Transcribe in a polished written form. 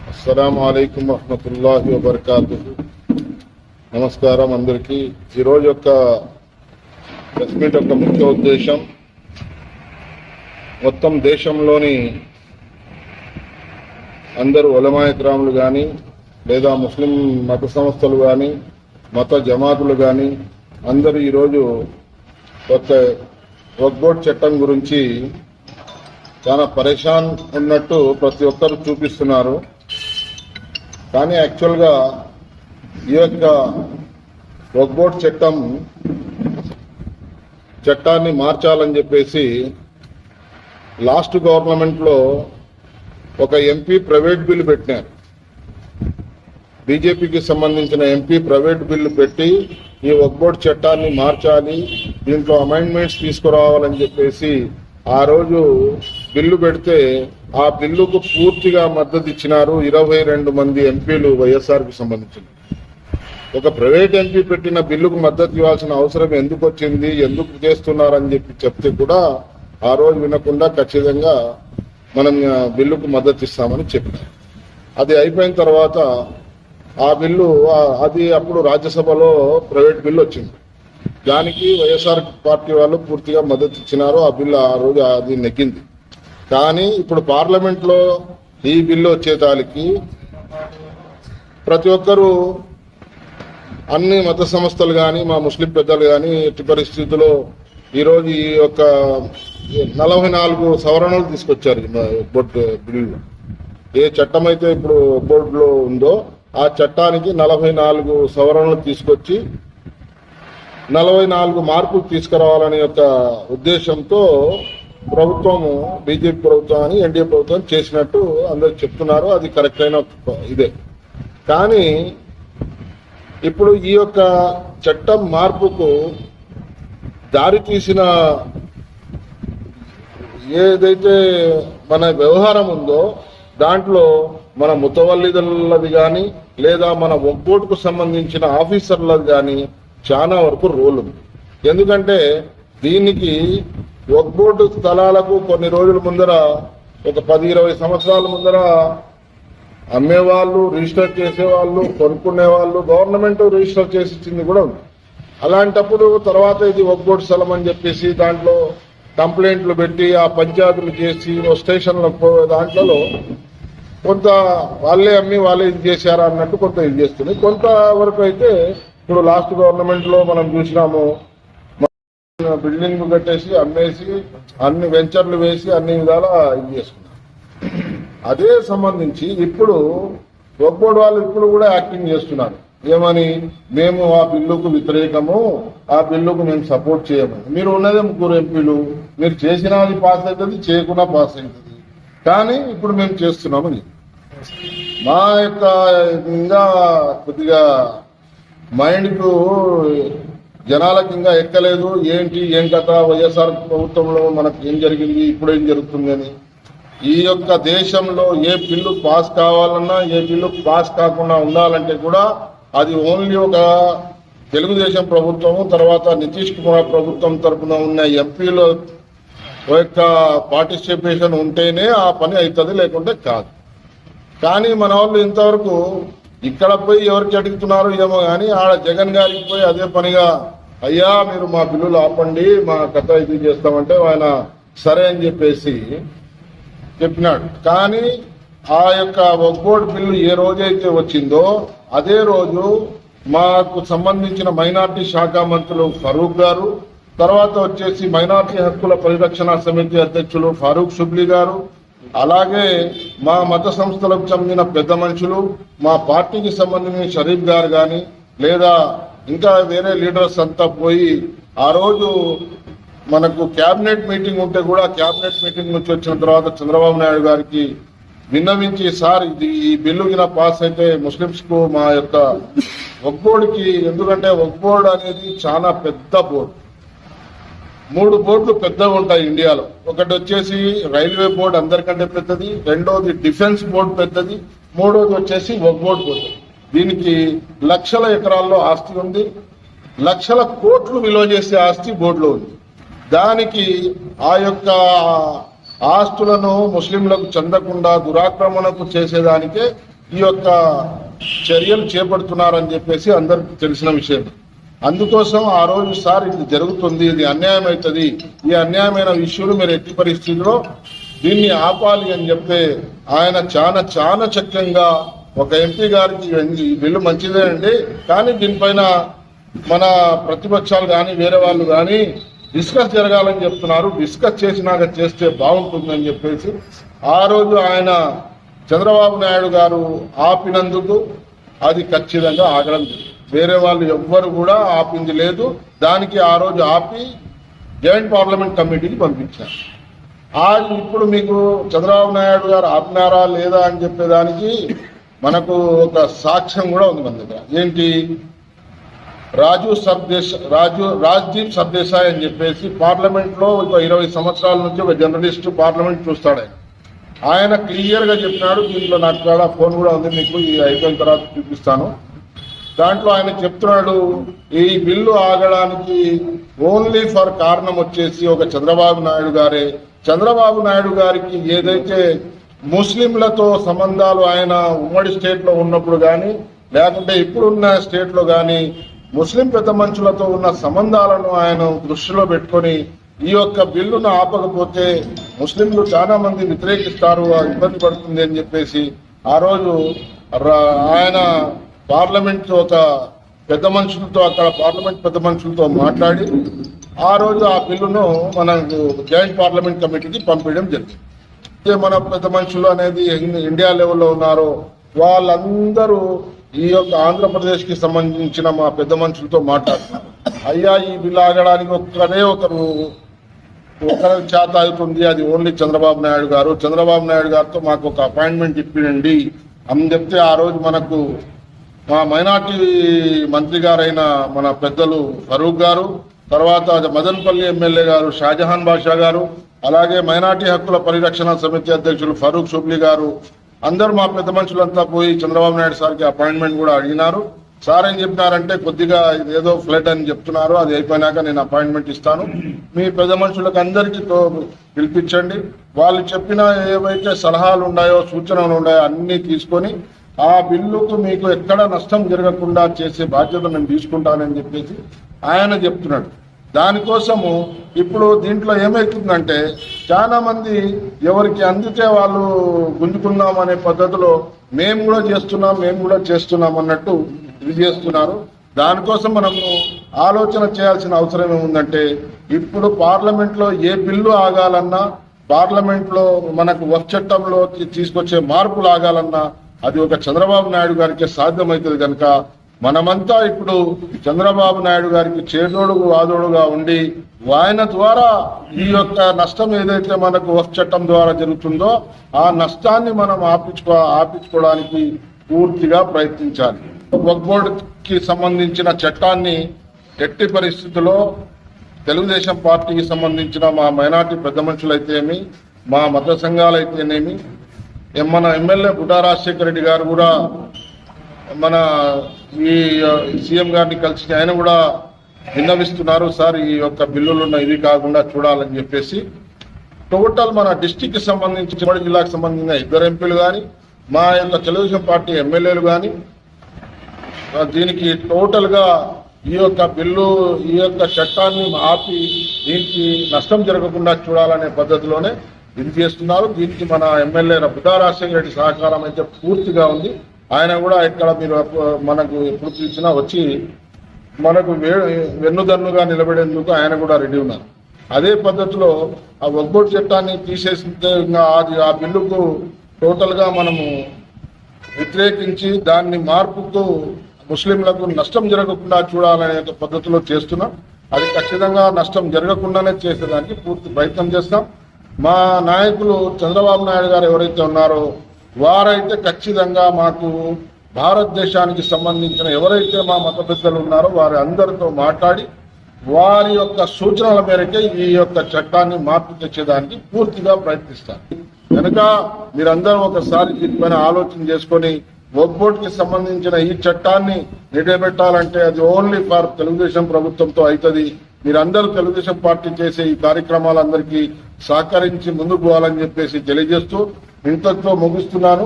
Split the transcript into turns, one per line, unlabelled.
అస్సలాము అలైకుం వరహ్మతుల్లాహి వబర్కాతుహు. నమస్కారం అందరికీ. ఈరోజు యొక్క ప్రెస్ మీట్ యొక్క ముఖ్య ఉద్దేశం మొత్తం దేశంలోని అందరూ ఉలమాయ కిరాములు కానీ లేదా ముస్లిం మత సంస్థలు కానీ మత జమాతులు కానీ అందరూ ఈరోజు ఒక వక్ఫ్ బోర్డ్ చట్టం గురించి చాలా పరేషాన్ ఉన్నట్టు ప్రతి ఒక్కరు చూపిస్తున్నారు. కానీ యాక్చువల్గా ఈ యొక్క వక్ఫ్ బోర్డ్ చట్టాన్ని మార్చాలని చెప్పేసి లాస్ట్ గవర్నమెంట్లో ఒక ఎంపీ ప్రైవేట్ బిల్లు పెట్టినారు. బీజేపీకి సంబంధించిన ఎంపీ ప్రైవేట్ బిల్లు పెట్టి ఈ వక్ఫ్ బోర్డ్ చట్టాన్ని మార్చాలి, దీంట్లో అమెండ్మెంట్స్ తీసుకురావాలని చెప్పేసి ఆ రోజు బిల్లు పెడితే ఆ బిల్లుకు పూర్తిగా మద్దతు ఇచ్చినారు 22 మంది ఎంపీలు వైఎస్ఆర్కి సంబంధించిన. ఒక ప్రైవేట్ ఎంపీ పెట్టిన బిల్లుకు మద్దతు ఇవ్వాల్సిన అవసరం ఎందుకు వచ్చింది, ఎందుకు చేస్తున్నారని చెప్తే కూడా ఆ రోజు వినకుండా ఖచ్చితంగా మనం బిల్లుకు మద్దతు ఇస్తామని చెప్పినారు. అది అయిపోయిన తర్వాత ఆ బిల్లు అది అప్పుడు రాజ్యసభలో ప్రైవేట్ బిల్లు వచ్చింది. దానికి వైఎస్ఆర్ పార్టీ వాళ్ళు పూర్తిగా మద్దతు ఇచ్చినారు. ఆ బిల్లు ఆ రోజు అది నెగ్గింది. కానీ ఇప్పుడు పార్లమెంట్లో ఈ బిల్లు వచ్చేదానికి ప్రతి ఒక్కరూ అన్ని మత సంస్థలు కానీ మా ముస్లిం పెద్దలు కానీ ఎట్టి పరిస్థితుల్లో ఈరోజు ఈ యొక్క 44 సవరణలు తీసుకొచ్చారు బోర్డు బిల్లులో. ఏ చట్టం అయితే ఇప్పుడు బోర్డులో ఉందో ఆ చట్టానికి 44 సవరణలు తీసుకొచ్చి 44 మార్పులు తీసుకురావాలనే యొక్క ఉద్దేశంతో ప్రభుత్వము బీజేపీ ప్రభుత్వాన్ని ఎన్డీఏ ప్రభుత్వం చేసినట్టు అందరూ చెప్తున్నారు. అది కరెక్ట్ అయిన ఇదే. కానీ ఇప్పుడు ఈ యొక్క చట్టం మార్పుకు దారి తీసిన ఏదైతే మన వ్యవహారం ఉందో దాంట్లో మన ముతవల్లిదులది కానీ లేదా మన వక్ఫ్ బోర్డుకు సంబంధించిన ఆఫీసర్లది కానీ చాలా వరకు రోల్ ఉంది. ఎందుకంటే దీనికి వక్ఫ్ బోర్డు స్థలాలకు కొన్ని రోజుల ముందర ఒక 10-20 సంవత్సరాల ముందర అమ్మేవాళ్ళు, రిజిస్టర్ చేసేవాళ్ళు, కొనుక్కునేవాళ్ళు గవర్నమెంట్ రిజిస్టర్ చేసి ఇచ్చింది కూడా ఉంది. అలాంటప్పుడు తర్వాత ఇది వక్ఫ్ బోర్డు స్థలం అని చెప్పేసి దాంట్లో కంప్లైంట్లు పెట్టి ఆ పంచాయతీలు చేసి స్టేషన్ల దాంట్లో కొంత వాళ్ళే అమ్మి వాళ్ళే ఇది చేశారా అన్నట్టు కొంత ఇది చేస్తుంది. కొంతవరకు అయితే ఇప్పుడు లాస్ట్ గవర్నమెంట్ లో మనం చూసినాము, బిల్డింగ్ కట్టేసి అమ్మేసి అన్ని వెంచర్లు వేసి అన్ని విధాలా ఇది చేసుకున్నారు. అదే సంబంధించి ఇప్పుడు వక్ఫ్ బోర్డు వాళ్ళు ఇప్పుడు కూడా యాక్టింగ్ చేస్తున్నారు. ఏమని, మేము ఆ బిల్లుకు వ్యతిరేకము, ఆ బిల్లుకు మేము సపోర్ట్ చేయము. మీరు ఉన్నదే 3 ఎంపీలు, మీరు చేసినా అది పాస్ అవుతుంది, చేయకున్నా పాస్ అవుతుంది. కానీ ఇప్పుడు మేము చేస్తున్నామని మా యొక్క ఇంకా కొద్దిగా మైండ్కు జనాలకు ఇంకా ఎక్కలేదు. ఏంటి ఏం కథ, వైఎస్ఆర్ ప్రభుత్వంలో మనకు ఏం జరిగింది, ఇప్పుడు ఏం జరుగుతుంది అని. ఈ యొక్క దేశంలో ఏ బిల్లు పాస్ కావాలన్నా ఏ బిల్లు పాస్ కాకుండా ఉండాలంటే కూడా అది ఓన్లీ ఒక తెలుగుదేశం ప్రభుత్వము తర్వాత నితీష్ కుమార్ ప్రభుత్వం తరఫున ఉన్న ఎంపీల యొక్క పార్టిసిపేషన్ ఉంటేనే ఆ పని అవుతుంది, లేకుంటే కాదు. కానీ మన వాళ్ళు ఇంతవరకు ఇక్కడ పోయి ఎవరికి అడుగుతున్నారో ఏమో కానీ ఆడ జగన్ గారికి పోయి అదే పనిగా అయ్యా మీరు మా బిల్లులు ఆపండి, మా కథ ఇది చేస్తామంటే ఆయన సరే అని చెప్పేసి చెప్పినాడు. కానీ ఆ యొక్క వక్ఫ్ బోర్డు బిల్లు ఏ రోజైతే వచ్చిందో అదే రోజు మాకు సంబంధించిన మైనార్టీ శాఖ మంత్రులు ఫరూక్ గారు, తర్వాత వచ్చేసి మైనార్టీ హక్కుల పరిరక్షణ సమితి అధ్యక్షులు ఫారూక్ షుబ్లీ గారు, అలాగే మా మత సంస్థలకు చెందిన పెద్ద మనుషులు, మా పార్టీకి సంబంధించిన షరీఫ్ గారు కానీ లేదా ఇంకా వేరే లీడర్స్ అంతా పోయి ఆ రోజు మనకు క్యాబినెట్ మీటింగ్ ఉంటే కూడా క్యాబినెట్ మీటింగ్ నుంచి వచ్చిన తర్వాత చంద్రబాబు నాయుడు గారికి విన్నవించి, సార్ ఇది ఈ బిల్లు కింద పాస్ అయితే ముస్లింస్ కు మా యొక్క వక్ఫ్ బోర్డుకి, ఎందుకంటే వక్ఫ్ బోర్డు అనేది చాలా పెద్ద బోర్డు. 3 బోర్డులు పెద్దగా ఉంటాయి ఇండియాలో. ఒకటి వచ్చేసి రైల్వే బోర్డు అందరికంటే పెద్దది, రెండోది డిఫెన్స్ బోర్డు పెద్దది, మూడోది వచ్చేసి వక్ఫ్ బోర్డు పెద్దది. దీనికి లక్షల ఎకరాల్లో ఆస్తి ఉంది, లక్షల కోట్లు విలువ చేసే ఆస్తి బోర్డులో ఉంది. దానికి ఆ యొక్క ఆస్తులను ముస్లింలకు చెందకుండా దురాక్రమణకు చేసేదానికే ఈ యొక్క చర్యలు చేపడుతున్నారని చెప్పేసి అందరికి తెలిసిన విషయం. అందుకోసం ఆ రోజు సార్ ఇది జరుగుతుంది, ఇది అన్యాయం అవుతుంది, ఈ అన్యాయమైన ఇష్యూలు మీరు ఎట్టి పరిస్థితుల్లో దీన్ని ఆపాలి అని చెప్తే ఆయన చాలా చక్కగా ఒక ఎంపీ గారికి ఈ బిల్లు మంచిదే అండి, కానీ దీనిపైన మన ప్రతిపక్షాలు కానీ వేరే వాళ్ళు కానీ డిస్కస్ జరగాలని చెప్తున్నారు, డిస్కస్ చేసినాక చేస్తే బాగుంటుందని చెప్పేసి ఆ రోజు ఆయన చంద్రబాబు నాయుడు గారు ఆపినందుకు అది ఖచ్చితంగా ఆగడం వేరే వాళ్ళు ఎవ్వరు కూడా ఆపింది లేదు. దానికి ఆ రోజు ఆపి జాయింట్ పార్లమెంట్ కమిటీకి పంపించారు. ఇప్పుడు మీకు చంద్రబాబు నాయుడు గారు ఆపినారా లేదా అని చెప్పేదానికి మనకు ఒక సాక్ష్యం కూడా ఉంది మన దగ్గర. ఏంటి, రాజ్దీప్ సర్దేశాయ్ అని చెప్పేసి పార్లమెంట్ లో ఒక 20 సంవత్సరాల నుంచి ఒక జర్నలిస్ట్ పార్లమెంట్ చూస్తాడు. ఆయన క్లియర్ గా చెప్పినాడు, దీంట్లో నాకు చాలా ఫోన్ కూడా ఉంది, మీకు ఈ అయిపోయిన తర్వాత చూపిస్తాను. దాంట్లో ఆయన చెప్తున్నాడు, ఈ బిల్లు ఆగడానికి ఓన్లీ ఫర్ కారణం వచ్చేసి ఒక చంద్రబాబు నాయుడు గారే. చంద్రబాబు నాయుడు గారికి ఏదైతే ముస్లింలతో సంబంధాలు ఆయన ఉమ్మడి స్టేట్ లో ఉన్నప్పుడు కానీ లేకుంటే ఇప్పుడున్న స్టేట్ లో కానీ ముస్లిం పెద్ద మనుషులతో ఉన్న సంబంధాలను ఆయన దృష్టిలో పెట్టుకొని ఈ యొక్క బిల్లును ఆపకపోతే ముస్లింలు చాలా మంది వ్యతిరేకిస్తారు, ఇబ్బంది పడుతుంది అని చెప్పేసి ఆ రోజు ఆయన పార్లమెంట్ ఒక పెద్ద మనుషులతో అక్కడ పార్లమెంట్ పెద్ద మనుషులతో మాట్లాడి ఆ రోజు ఆ బిల్లును మనకు జాయింట్ పార్లమెంట్ కమిటీకి పంపించడం జరిగింది. మన పెద్ద మనుషులు అనేది ఇండియా లెవెల్లో ఉన్నారో వాళ్ళందరూ ఈ యొక్క ఆంధ్రప్రదేశ్ కి సంబంధించిన మా పెద్ద మనుషులతో మాట్లాడుతున్నారు. అయ్యా, ఈ బిల్లు ఆగడానికి ఒకరు చేత అవుతుంది, అది ఓన్లీ చంద్రబాబు నాయుడు గారు. చంద్రబాబు నాయుడు గారితో మాకు ఒక అపాయింట్మెంట్ ఇప్పినండి అని చెప్తే ఆ రోజు మనకు మా మైనార్టీ మంత్రి గారైన మన పెద్దలు ఫరూక్ గారు, తర్వాత మదనపల్లి ఎమ్మెల్యే గారు షాజహాన్ బాషా గారు, అలాగే మైనార్టీ హక్కుల పరిరక్షణ సమితి అధ్యక్షులు ఫరూక్ షుబ్లీ గారు, అందరూ మా పెద్ద మనుషులంతా పోయి చంద్రబాబు నాయుడు సార్కి అపాయింట్మెంట్ కూడా అడిగినారు. సార్ ఏం చెప్పినారంటే, కొద్దిగా ఏదో ఫ్లడ్ అని చెప్తున్నారు, అది అయిపోయినాక నేను అపాయింట్మెంట్ ఇస్తాను, మీ పెద్ద మనుషులకు అందరికీ పిలిపించండి, వాళ్ళు చెప్పిన ఏవైతే సలహాలు ఉన్నాయో సూచనలు ఉన్నాయో అన్ని తీసుకొని ఆ బిల్లుకు మీకు ఎక్కడ నష్టం జరగకుండా చేసే బాధ్యత నేను తీసుకుంటానని చెప్పేసి ఆయన చెప్తున్నాడు. దానికోసము ఇప్పుడు దీంట్లో ఏమవుతుందంటే చాలా మంది ఎవరికి అందితే వాళ్ళు గుంజుకుందాం అనే పద్ధతిలో మేము కూడా చేస్తున్నాం అన్నట్టు ఇది చేస్తున్నారు. దానికోసం మనము ఆలోచన చేయాల్సిన అవసరం ఏముందంటే, ఇప్పుడు పార్లమెంట్ లో ఏ బిల్లు ఆగాలన్నా, పార్లమెంట్ లో మనకు వక్ఫ్ చట్టంలో తీసుకొచ్చే మార్పులు ఆగాలన్నా అది ఒక చంద్రబాబు నాయుడు గారికి సాధ్యమవుతుంది కనుక మనమంతా ఇప్పుడు చంద్రబాబు నాయుడు గారికి చేదోడుగు వాదోడుగా ఉండి ఆయన ద్వారా ఈ యొక్క నష్టం ఏదైతే మనకు వక్ఫ్ చట్టం ద్వారా జరుగుతుందో ఆ నష్టాన్ని మనం ఆపించుకోవడానికి పూర్తిగా ప్రయత్నించాలి. వక్ఫ్ బోర్డుకి సంబంధించిన చట్టాన్ని ఎట్టి పరిస్థితుల్లో తెలుగుదేశం పార్టీకి సంబంధించిన మా మైనార్టీ పెద్ద మనుషులైతేనేమి, మా మత సంఘాలైతేనేమి, మన ఎమ్మెల్యే బుడ్డా రాజశేఖర రెడ్డి గారు కూడా మన ఈ సీఎం గారిని కలిసి ఆయన కూడా విన్నవిస్తున్నారు, సార్ ఈ యొక్క బిల్లులున్న ఇది కాకుండా చూడాలని చెప్పేసి. టోటల్ మన డిస్టిక్ కి సంబంధించి చిమ్మడి జిల్లాకు సంబంధించిన 2 ఎంపీలు కానీ మా యొక్క తెలుగుదేశం పార్టీ ఎమ్మెల్యేలు కానీ దీనికి టోటల్ గా ఈ యొక్క బిల్లు ఈ యొక్క చట్టాన్ని ఆపి దీనికి నష్టం జరగకుండా చూడాలనే పద్ధతిలోనే ఇది చేస్తున్నారు. దీనికి మన ఎమ్మెల్యే బుడ్డా రాజశేఖర రెడ్డి సహకారం అయితే పూర్తిగా ఉంది. ఆయన కూడా ఇక్కడ మీరు మనకు ఎప్పుడు పిలిచినా వచ్చి మనకు వెన్నుదన్నుగా నిలబడేందుకు ఆయన కూడా రెడీ ఉన్నారు. అదే పద్ధతిలో ఆ వక్ఫ్ బోర్డు చట్టాన్ని తీసేస్తే ఆ బిల్లుకు టోటల్ గా మనము వ్యతిరేకించి దాన్ని మార్పుతో ముస్లింలకు నష్టం జరగకుండా చూడాలనే పద్ధతిలో చేస్తున్నాం. అది ఖచ్చితంగా నష్టం జరగకుండానే చేసేదానికి పూర్తి ప్రయత్నం చేస్తాం. మా నాయకులు చంద్రబాబు నాయుడు గారు ఎవరైతే ఉన్నారో వారైతే ఖచ్చితంగా మాకు భారతదేశానికి సంబంధించిన ఎవరైతే మా మత పెద్దలు ఉన్నారో వారి అందరితో మాట్లాడి వారి యొక్క సూచనల మేరకే ఈ యొక్క చట్టాన్ని మార్పు తెచ్చేదానికి పూర్తిగా ప్రయత్నిస్తారు. కనుక మీరందరూ ఒకసారి దీనిపైన ఆలోచన చేసుకొని వక్ఫ్ బోర్డుకి సంబంధించిన ఈ చట్టాన్ని నిలబెట్టాలంటే అది ఓన్లీ ఫర్ తెలుగుదేశం ప్రభుత్వంతో అవుతుంది. మీరందరూ తెలుగుదేశం పార్టీ చేసే ఈ కార్యక్రమాలందరికీ సహకరించి ముందుకు పోవాలని చెప్పేసి తెలియజేస్తూ ఇంతతో ముగిస్తున్నాను.